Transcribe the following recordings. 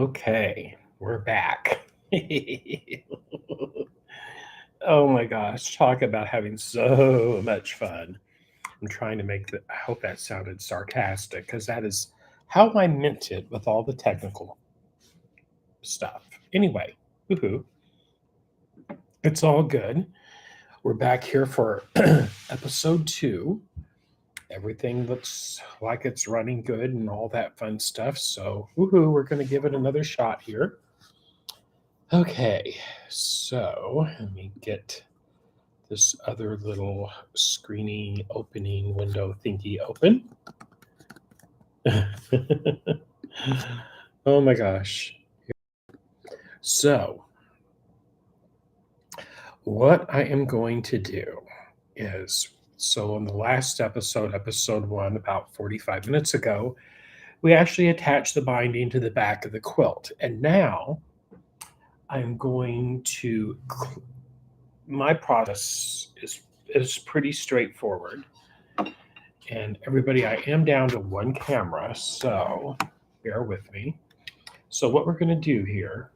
Okay, we're back. Oh my gosh, talk about having so much fun. I'm trying to make I hope that sounded sarcastic because that is how I meant it with all the technical stuff. Anyway, woohoo, it's all good. We're back here for episode 2. Everything looks like it's running good and all that fun stuff. So, woohoo, we're going to give it another shot here. Okay, so let me get this other little screeny opening window thingy open. Oh my gosh. So, what I am going to do is in the last episode, episode 1, about 45 minutes ago, we actually attached the binding to the back of the quilt. And now I'm going to my process is pretty straightforward. And everybody, I am down to one camera, so bear with me. So what we're going to do here,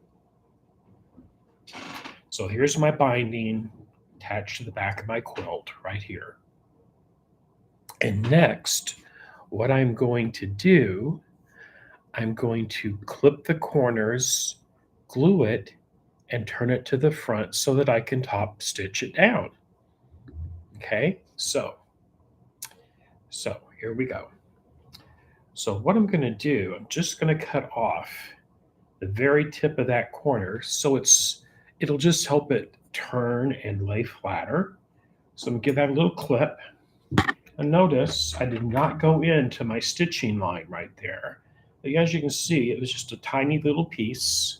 so here's my binding attached to the back of my quilt right here. And next, what I'm going to do, I'm going to clip the corners, glue it, and turn it to the front so that I can top stitch it down. Okay, so here we go. So what I'm going to do, I'm just going to cut off the very tip of that corner so it'll just help it turn and lay flatter. So I'm going to give that a little clip. And notice I did not go into my stitching line right there. But as you can see, it was just a tiny little piece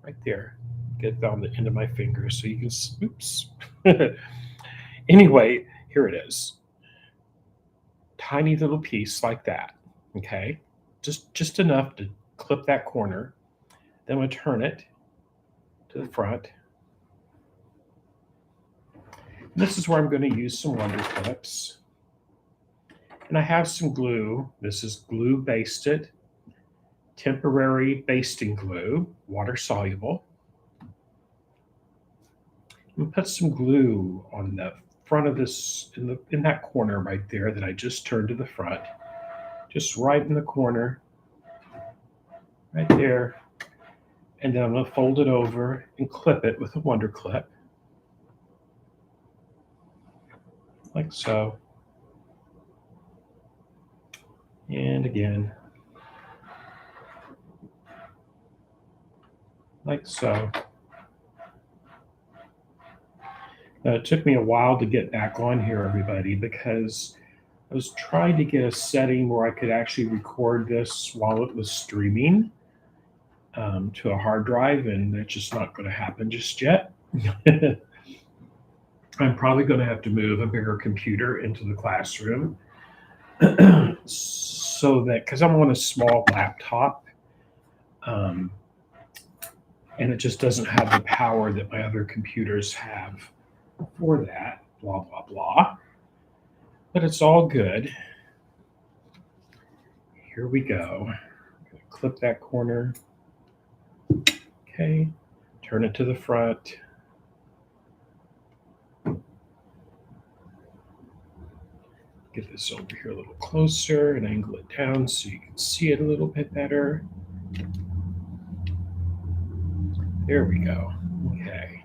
right there. Get it on the end of my finger so you can, oops. Anyway, here it is. Tiny little piece like that, okay? Just enough to clip that corner. Then we'll turn it to the front. And this is where I'm going to use some wonder clips. And I have some glue. This is glue basted, temporary basting glue, water soluble. I'm going to put some glue on the front of this, in that corner right there that I just turned to the front. Just right in the corner, right there. And then I'm going to fold it over and clip it with a wonder clip. Like so. And again. Like so. Now, it took me a while to get back on here, everybody, because I was trying to get a setting where I could actually record this while it was streaming to a hard drive, and that's just not going to happen just yet. I'm probably going to have to move a bigger computer into the classroom so that, because I'm on a small laptop, and it just doesn't have the power that my other computers have for that, blah, blah, blah. But it's all good. Here we go. I'm going to clip that corner. Okay, turn it to the front. Get this over here a little closer and angle it down so you can see it a little bit better. There we go. Okay.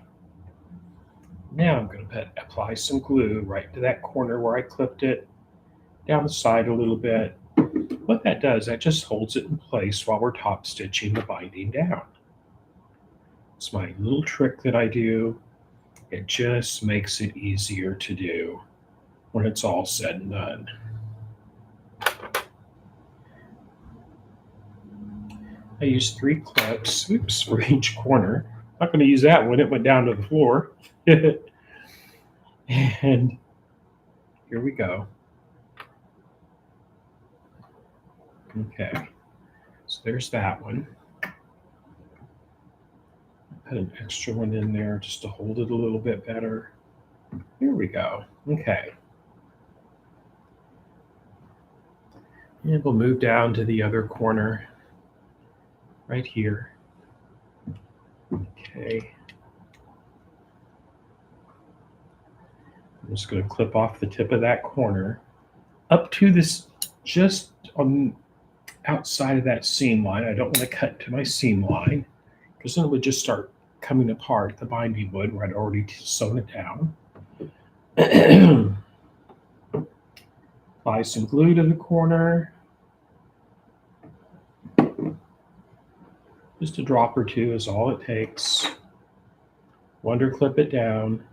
Now I'm going to apply some glue right to that corner where I clipped it, down the side a little bit. What that does, that just holds it in place while we're top stitching the binding down. It's my little trick that I do. It just makes it easier to do when it's all said and done. I used 3 clips, oops, for each corner. I'm not going to use that one, it went down to the floor. And here we go. Okay, so there's that one. Put an extra one in there just to hold it a little bit better. Here we go. Okay. And we'll move down to the other corner. right here. Okay. I'm just going to clip off the tip of that corner up to this, just on outside of that seam line. I don't want to cut to my seam line because then it would just start coming apart, the binding would, where I'd already sewn it down. Apply some glue to the corner. Just a drop or two is all it takes. Wonder clip it down.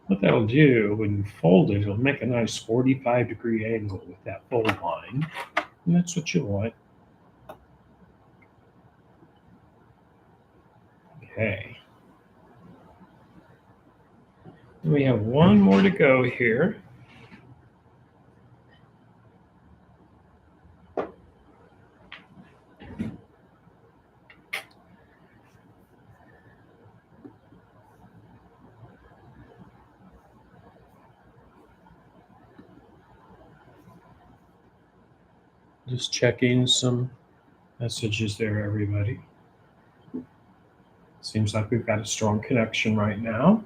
What that'll do, when you fold it, it'll make a nice 45-degree angle with that fold line. And that's what you want. Okay. And we have one more to go here. Just checking some messages there, everybody. Seems like we've got a strong connection right now.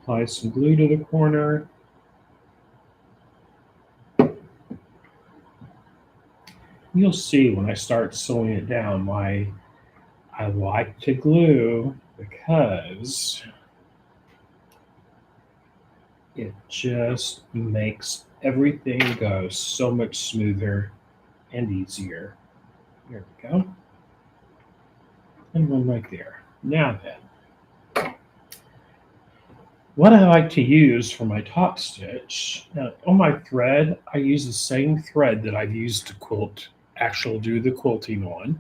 Apply some glue to the corner. You'll see when I start sewing it down why I like to glue, because it just makes everything go so much smoother and easier. There we go. And one right there. Now then, what I like to use for my top stitch, now on my thread, I use the same thread that I've used to quilt, actually do the quilting on.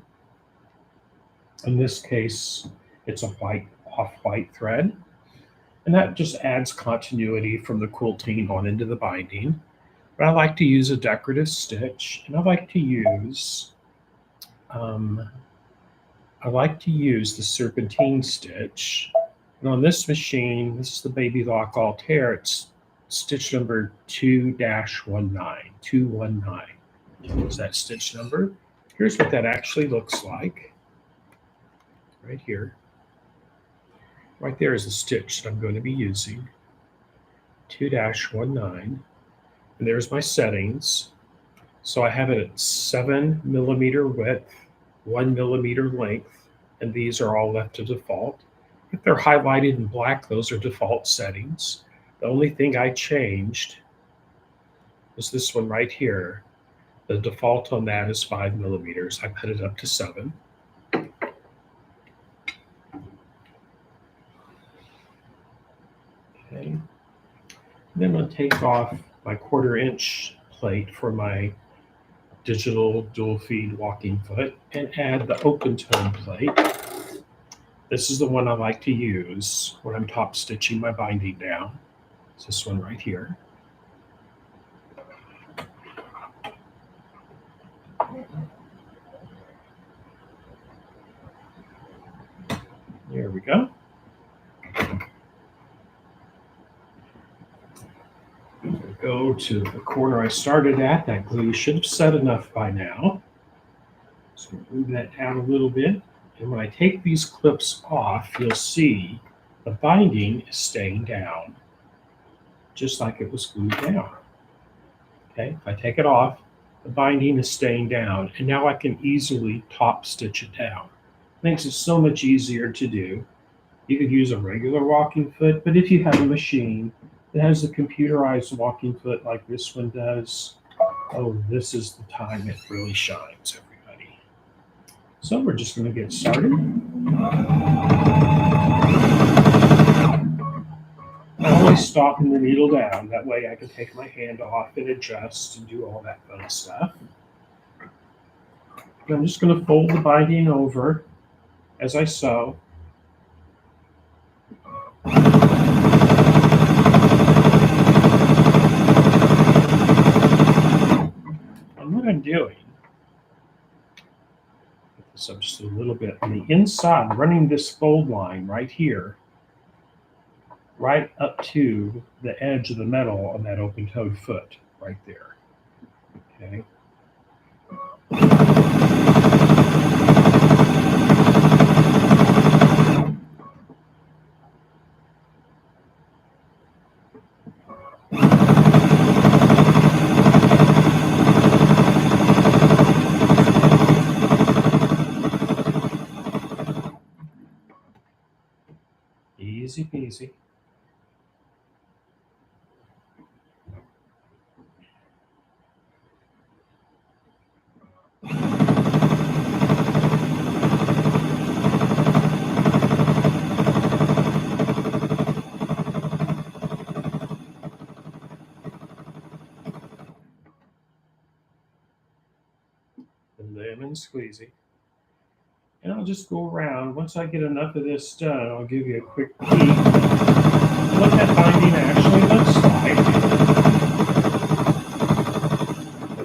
In this case, it's a off-white thread, and that just adds continuity from the quilting on into the binding. But I like to use a decorative stitch, and I like to use the serpentine stitch. And on this machine, this is the Baby Lock Altair. It's stitch number 2-19, 219 is that stitch number. Here's what that actually looks like. Right here. Right there is the stitch that I'm going to be using. 2-19. And there's my settings. So I have it at 7 millimeter width, 1 millimeter length, and these are all left to default. If they're highlighted in black, those are default settings. The only thing I changed was this one right here. The default on that is 5 millimeters. I put it up to 7. Okay. Then I'm going to take off my 1/4 inch plate for my digital dual feed walking foot and add the open tone plate. This is the one I like to use when I'm top stitching my binding down. It's this one right here. There we go. Go to the corner I started at. That glue should have set enough by now. So move that down a little bit. And when I take these clips off, you'll see the binding is staying down, just like it was glued down. Okay, if I take it off, the binding is staying down, and now I can easily top stitch it down. Makes it so much easier to do. You could use a regular walking foot, but if you have a machine that has a computerized walking foot like this one does, oh, this is the time it really shines, everybody. So we're just going to get started. Always stopping the needle down. That way I can take my hand off and adjust and do all that fun stuff. And I'm just going to fold the binding over as I sew. And what I'm doing, put this up just a little bit on the inside, running this fold line right here, right up to the edge of the metal on that open-toed foot right there. Okay. Easy peasy. Lemon squeezy. And I'll just go around. Once I get enough of this done, I'll give you a quick peek at what that binding actually looks like.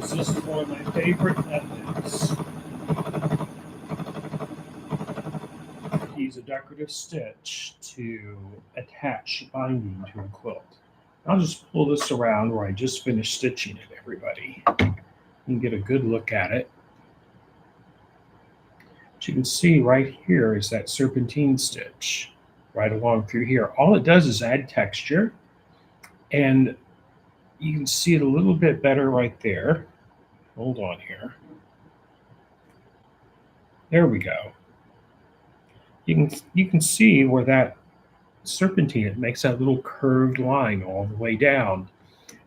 This is one of my favorite methods. Use a decorative stitch to attach binding to a quilt. I'll just pull this around where I just finished stitching it, everybody. You can get a good look at it. What you can see right here is that serpentine stitch right along through here. All it does is add texture, and you can see it a little bit better right there. Hold on here. There we go. You can see where that serpentine, it makes that little curved line all the way down.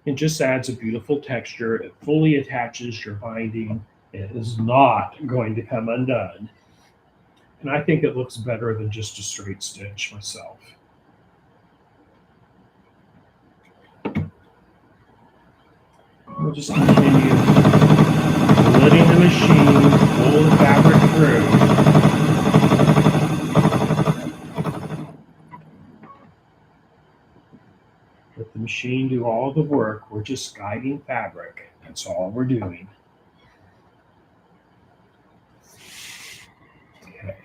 It just adds a beautiful texture. It fully attaches your binding. It is not going to come undone. And I think it looks better than just a straight stitch myself. We'll just continue letting the machine pull the fabric through. Let the machine do all the work. We're just guiding fabric. That's all we're doing. Okay.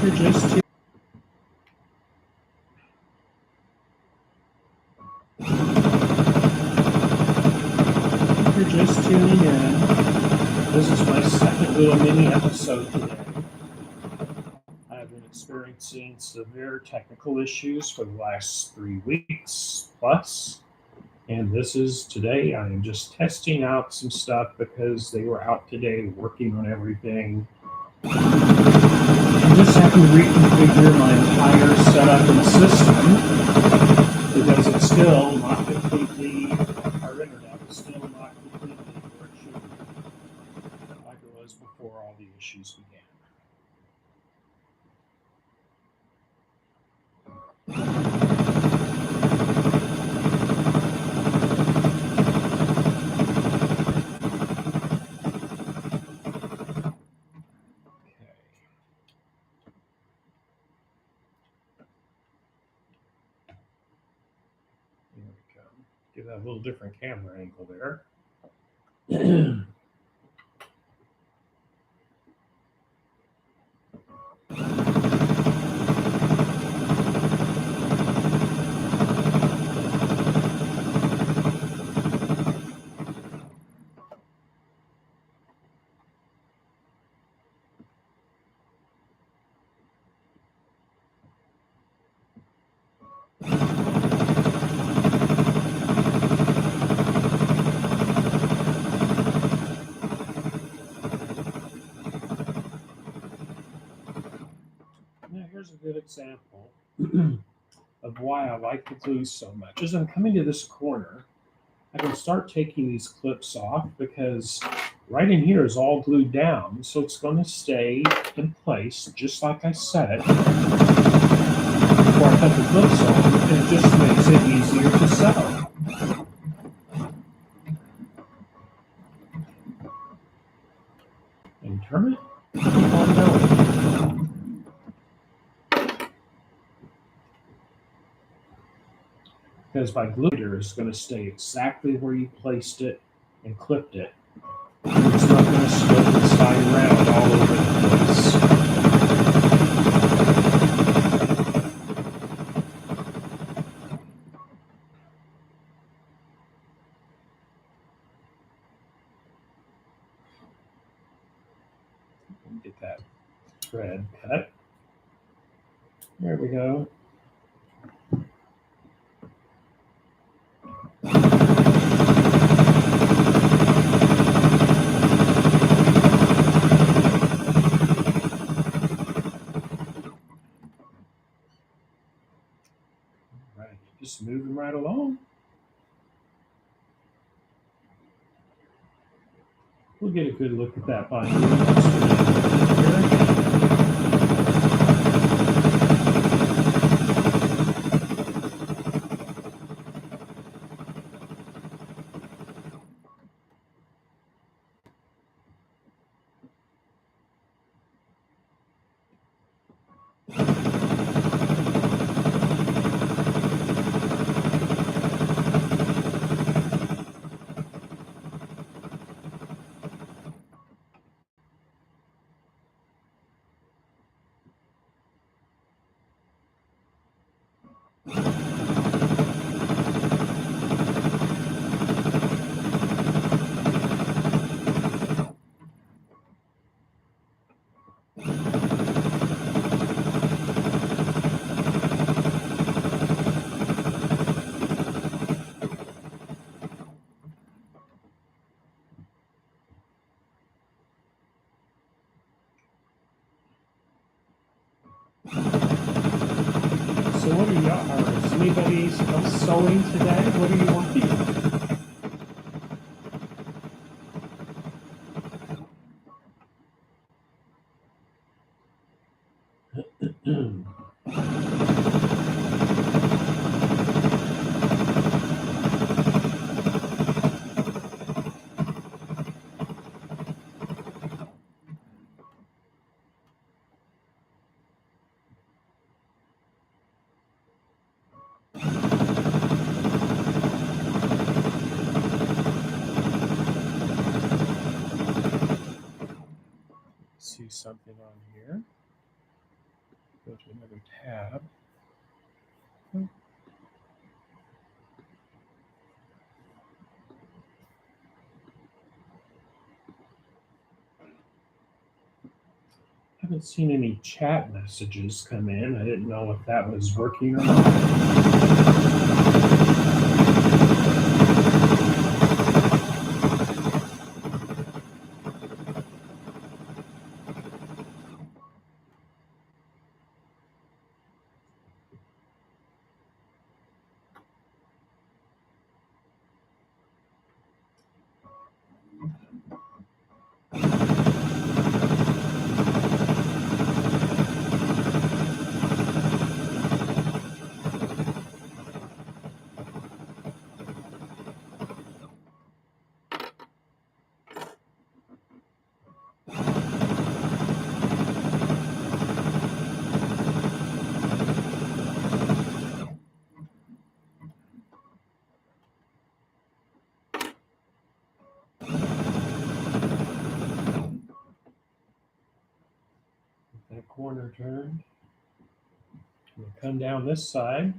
You're just if you're just tuning in, this is my second little mini episode today. I've been experiencing severe technical issues for the last 3 weeks plus. And this is today. I am just testing out some stuff because they were out today working on everything. I just have to reconfigure my entire setup and system because it's still not completely, our internet is still not completely where it should be, like it was before all the issues began. Give a little different camera angle there. Now here's a good example of why I like the glue so much. As I'm coming to this corner, I can start taking these clips off because right in here is all glued down, so it's going to stay in place just like I set it before I put the clips on, and it just makes it easier to sew. And turn it, keep on going. Because my glue is going to stay exactly where you placed it and clipped it. It's not going to slip and slide around all over the place. Get that thread cut. There we go. Right, just moving right along. We'll get a good look at that binding. So what are y'all, is anybody else sewing today? What are you working on? See something on here. Go to another tab. I haven't seen any chat messages come in. I didn't know if that was working or not. corner turned. I'm going to come down this side.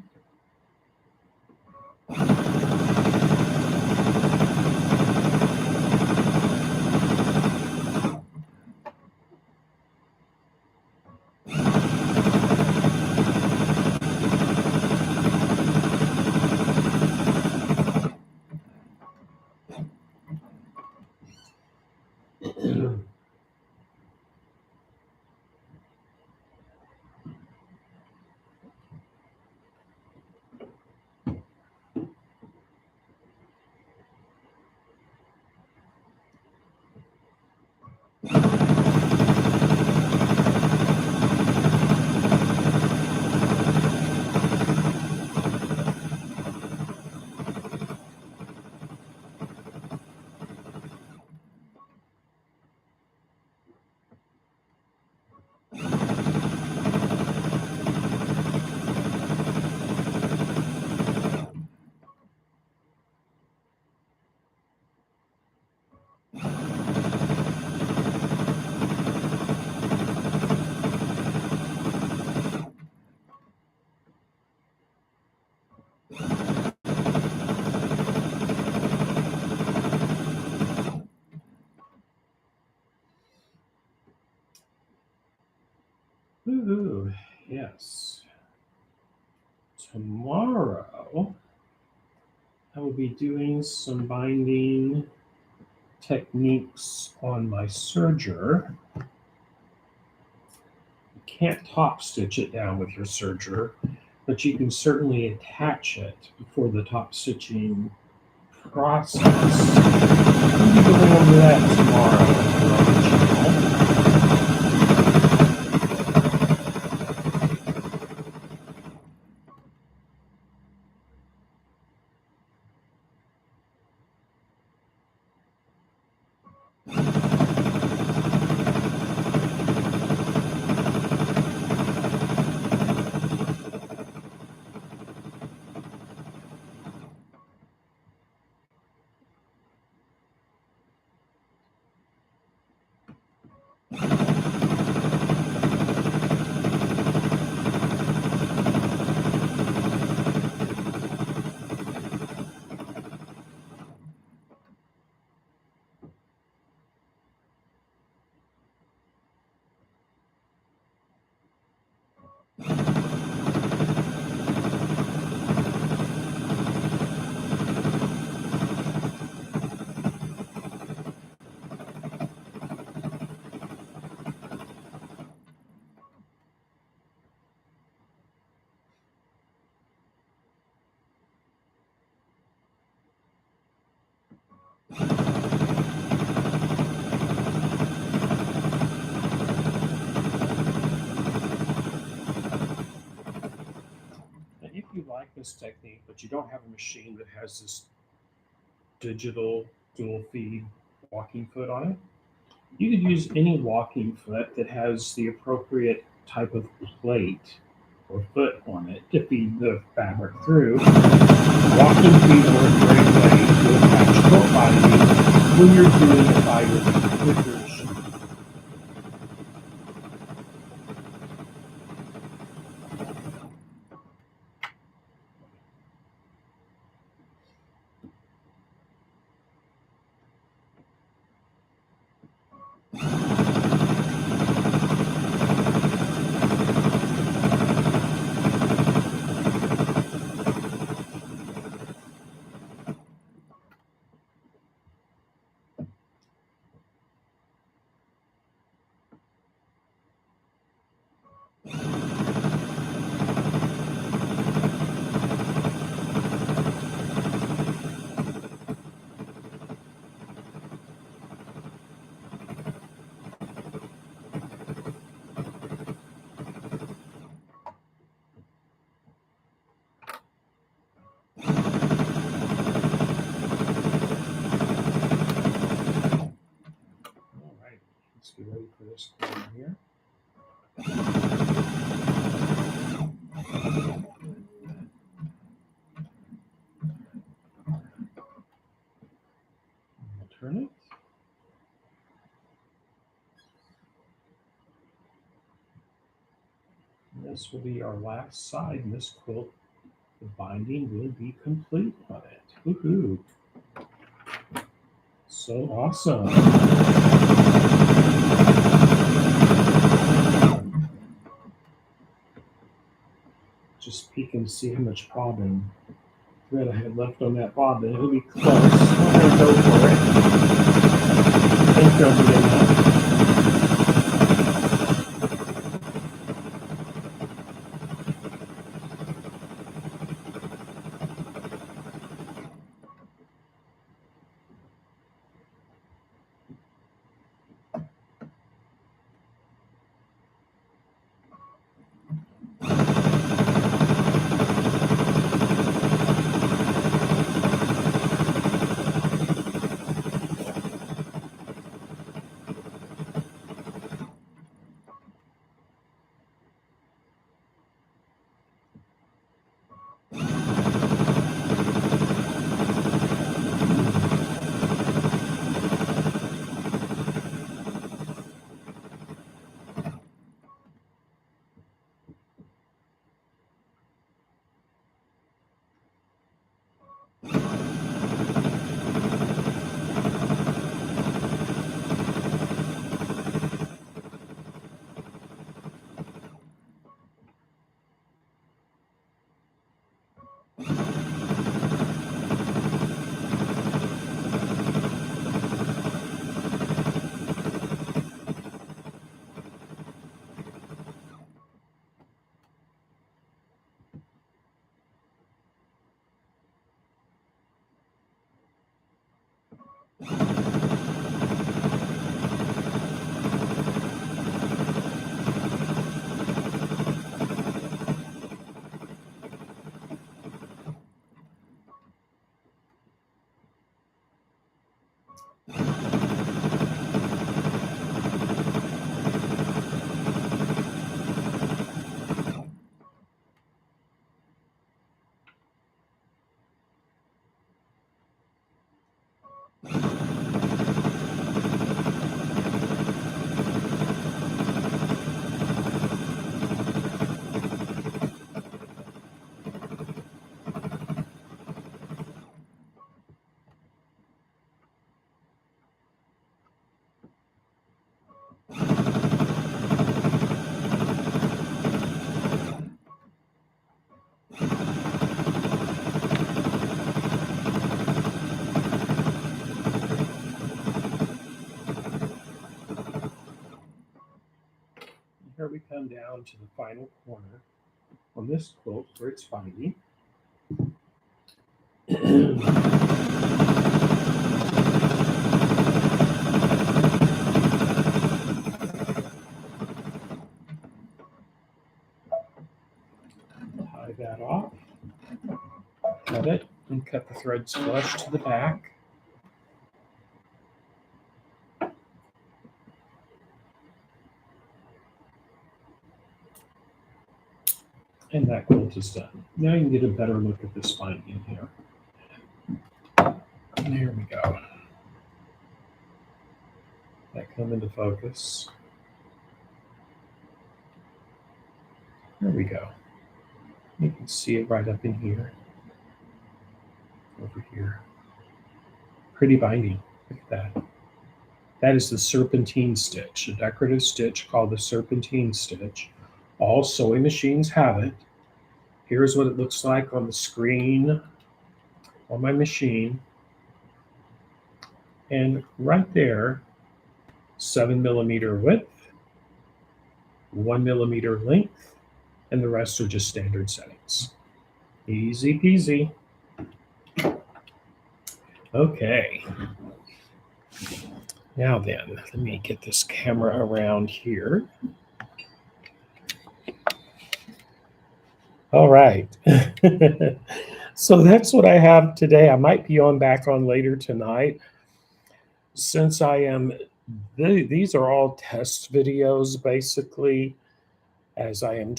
Ooh, yes. Tomorrow, I will be doing some binding techniques on my serger. You can't top stitch it down with your serger, but you can certainly attach it for the top stitching process. We'll be going over that tomorrow on the channel. If you like this technique, but you don't have a machine that has this digital dual feed walking foot on it, you could use any walking foot that has the appropriate type of plate or foot on it to feed the fabric through. Walking feet are a great way to attach quilt binding when you're doing it by with your machine. All right, let's get ready for this corner here. Turn it. this will be our last side in this quilt. The binding will be complete on it. Woohoo! So awesome. Just peek and see how much bobbin thread I have left on that bobbin. It'll be close. I'm going to go for it. I think there'll be enough. Here we come down to the final corner on this quilt where it's binding. Tie that off, cut it, and cut the threads flush to the back. And that quilt is done. Now you can get a better look at this binding here. And here we go. That come into focus. There we go. You can see it right up in here. Over here. Pretty binding. Look at that. That is the serpentine stitch, a decorative stitch called the serpentine stitch. All sewing machines have it. Here's what it looks like on the screen on my machine. And right there, 7mm width, 1mm length, and the rest are just standard settings. Easy peasy. Okay. Now then, let me get this camera around here. All right. So that's what I have today. I might be back on later tonight. Since these are all test videos basically, as I am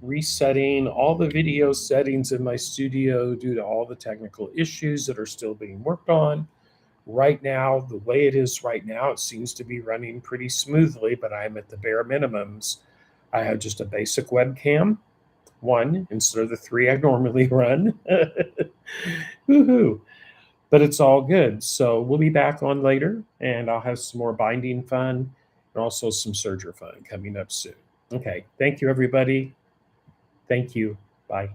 resetting all the video settings in my studio due to all the technical issues that are still being worked on. Right now, the way it is right now, it seems to be running pretty smoothly, but I'm at the bare minimums I have just a basic webcam, one instead of the three I normally run. Woohoo! But it's all good. So we'll be back on later, and I'll have some more binding fun and also some serger fun coming up soon. Okay. Thank you, everybody. Thank you. Bye.